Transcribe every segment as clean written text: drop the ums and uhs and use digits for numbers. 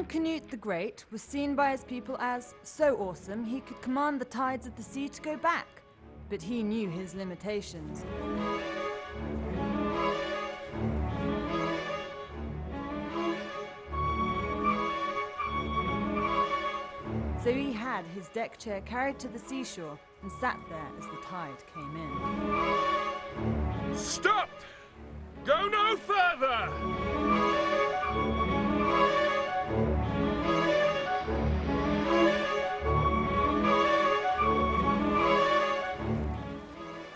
King Canute the Great was seen by his people as so awesome he could command the tides of the sea to go back, but he knew his limitations. So he had his deck chair carried to the seashore and sat there as the tide came in. Stop! Go no further!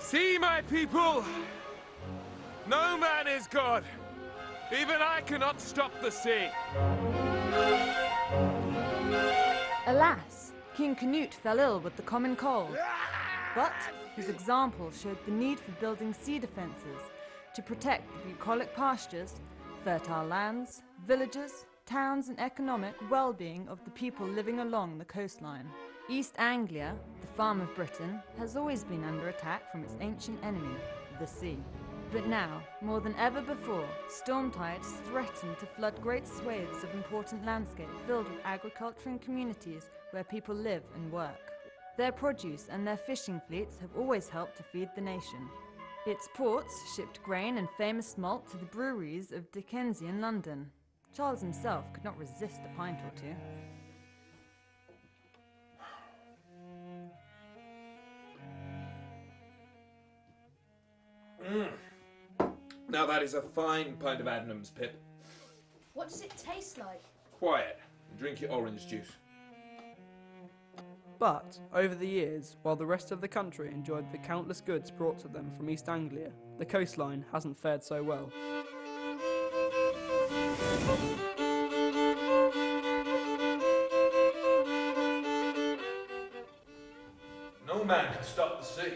See, my people, no man is God. Even I cannot stop the sea. Alas, King Canute fell ill with the common cold. But his example showed the need for building sea defences to protect the bucolic pastures, fertile lands, villages, towns and economic well-being of the people living along the coastline. East Anglia, the farm of Britain, has always been under attack from its ancient enemy, the sea. But now, more than ever before, storm tides threaten to flood great swathes of important landscape filled with agriculture and communities where people live and work. Their produce and their fishing fleets have always helped to feed the nation. Its ports shipped grain and famous malt to the breweries of Dickensian London. Charles himself could not resist a pint or two. Now that is a fine pint of Adnams, Pip. What does it taste like? Quiet. Drink your orange juice. But, over the years, while the rest of the country enjoyed the countless goods brought to them from East Anglia, the coastline hasn't fared so well. No man can stop the sea.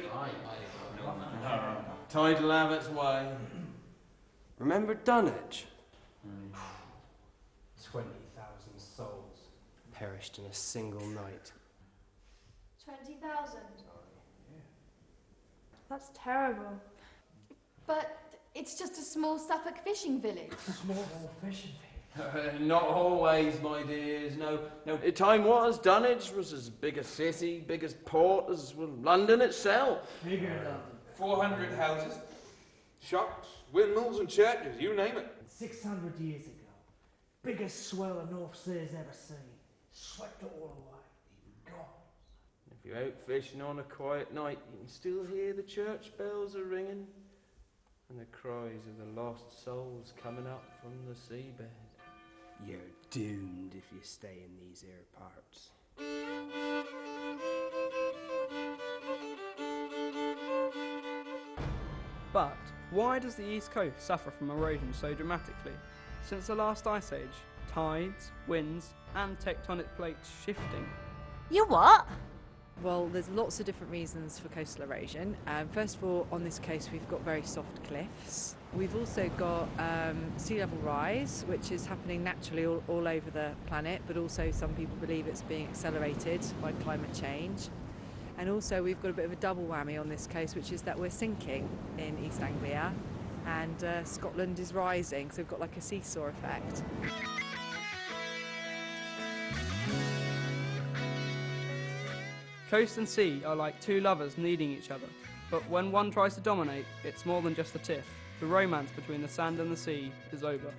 Tide will have its way. Remember Dunwich? 20,000 souls Perished in a single night. 20,000. That's terrible. But it's just a small Suffolk fishing village. Small fishing thing. Not always, my dears. No. Time was, Dunwich was as big a city, big as port as London itself. Bigger London. 400 houses, shops, windmills and churches, you name it. 600 years ago, biggest swell the North Sea's ever seen. Swept it all away. Even gone. If you're out fishing on a quiet night, you can still hear the church bells are ringing and the cries of the lost souls coming up from the seabed. You're doomed if you stay in these air parts. But, why does the East Coast suffer from erosion so dramatically? Since the last ice age, tides, winds and tectonic plates shifting. You what? Well, there's lots of different reasons for coastal erosion. First of all, on this coast we've got very soft cliffs. We've also got sea level rise, which is happening naturally all over the planet, but also some people believe it's being accelerated by climate change. And also we've got a bit of a double whammy on this coast, which is that we're sinking in East Anglia and Scotland is rising, so we've got like a seesaw effect. Coast and sea are like two lovers needing each other, but when one tries to dominate, it's more than just a tiff. The romance between the sand and the sea is over.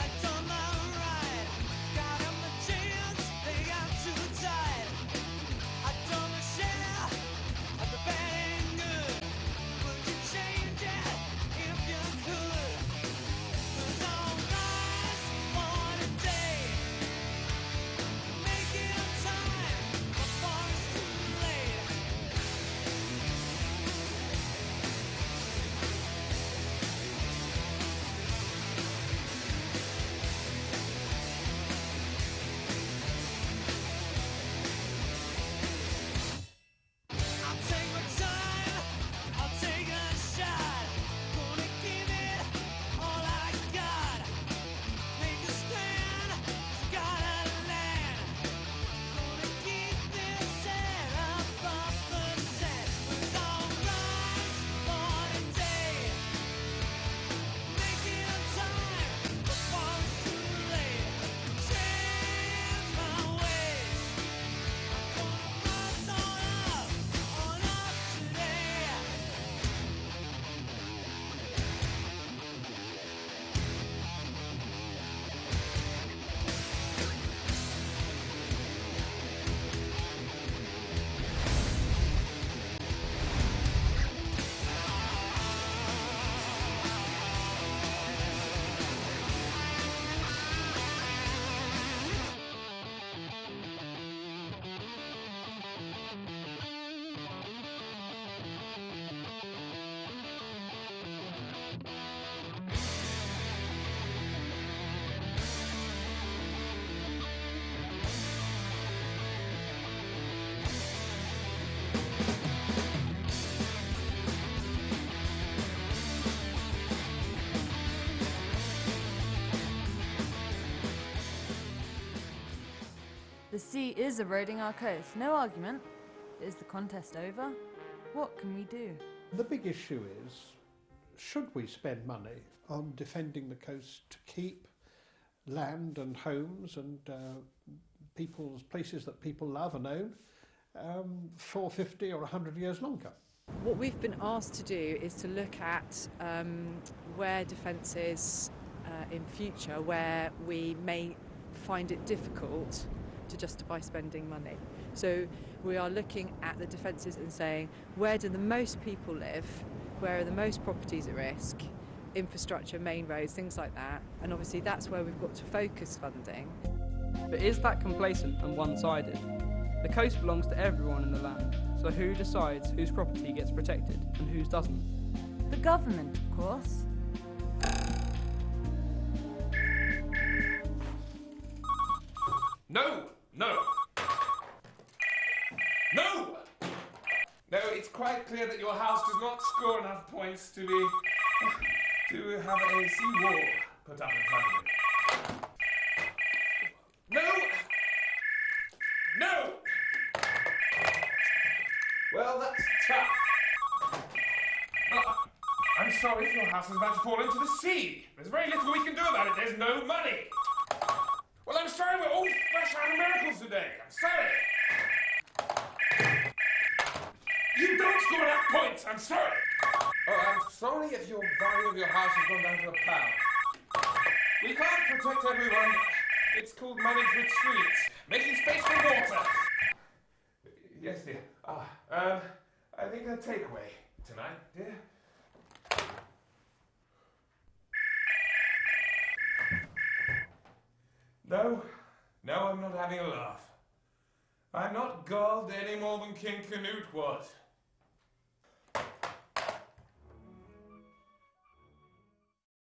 I turn my right, got him a jail. The sea is eroding our coast, no argument. But is the contest over? What can we do? The big issue is, should we spend money on defending the coast to keep land and homes and places that people love and own for 50 or 100 years longer? What we've been asked to do is to look at where defences in future, where we may find it difficult to justify spending money. So we are looking at the defences and saying, where do the most people live? Where are the most properties at risk? Infrastructure, main roads, things like that. And obviously that's where we've got to focus funding. But is that complacent and one-sided? The coast belongs to everyone in the land, so who decides whose property gets protected and whose doesn't? The government, of course. No! No! No! No, it's quite clear that your house does not score enough points to have a sea wall put up in front of it. No! No! Well, that's tough. Well, I'm sorry if your house is about to fall into the sea. There's very little we can do about it. There's no money. Well, I'm sorry, we're all fresh out of miracles today. I'm sorry. You don't score enough points. I'm sorry. Oh, I'm sorry if your value of your house has gone down to £1. We can't protect everyone. It's called managed retreats. Making space for water. Yes, dear. I think a takeaway tonight, dear. No, I'm not having a laugh. I'm not galled any more than King Canute was.